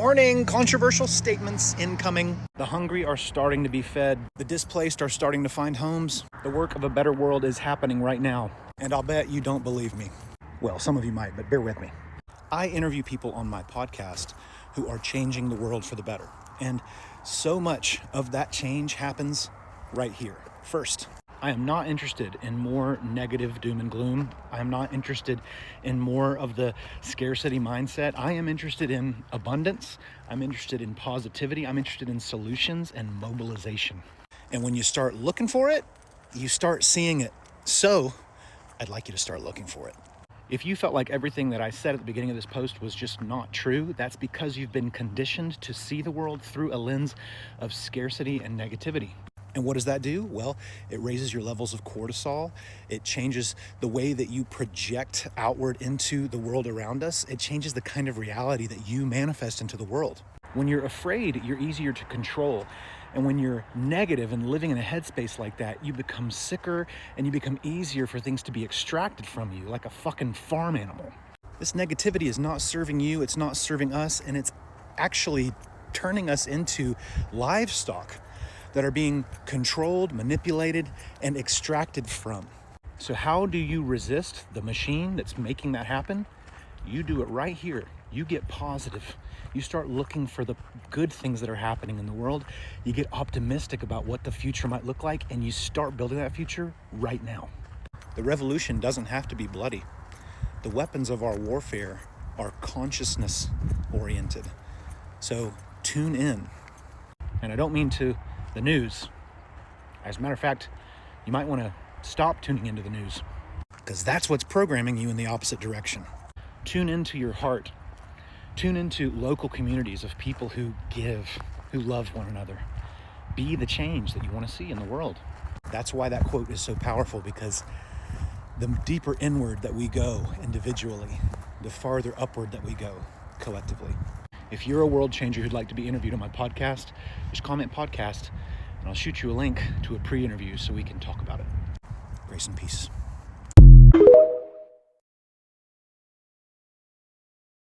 Warning, controversial statements incoming. The hungry are starting to be fed. The displaced are starting to find homes. The work of a better world is happening right now. And I'll bet you don't believe me. Well, some of you might, but bear with me. I interview people on my podcast who are changing the world for the better. And so much of that change happens right here. First, I am not interested in more negative doom and gloom. I am not interested in more of the scarcity mindset. I am interested in abundance. I'm interested in positivity. I'm interested in solutions and mobilization. And when you start looking for it, you start seeing it. So I'd like you to start looking for it. If you felt like everything that I said at the beginning of this post was just not true, that's because you've been conditioned to see the world through a lens of scarcity and negativity. And what does that do? Well, it raises your levels of cortisol. It changes the way that you project outward into the world around us. It changes the kind of reality that you manifest into the world. When you're afraid, you're easier to control. And when you're negative and living in a headspace like that, you become sicker and you become easier for things to be extracted from you like a fucking farm animal. This negativity is not serving you, it's not serving us, and it's actually turning us into livestock that are being controlled, manipulated, and extracted from. So how do you resist the machine that's making that happen? You do it right here. You get positive. You start looking for the good things that are happening in the world. You get optimistic about what the future might look like, and you start building that future right now. The revolution doesn't have to be bloody. The weapons of our warfare are consciousness oriented. So tune in. And I don't mean to the news. As a matter of fact, you might want to stop tuning into the news, because that's what's programming you in the opposite direction. Tune into your heart. Tune into local communities of people who give, who love one another. Be the change that you want to see in the world. That's why that quote is so powerful, because the deeper inward that we go individually, the farther upward that we go collectively. If you're a world changer who'd like to be interviewed on my podcast, just comment podcast and I'll shoot you a link to a pre-interview so we can talk about it. Grace and peace.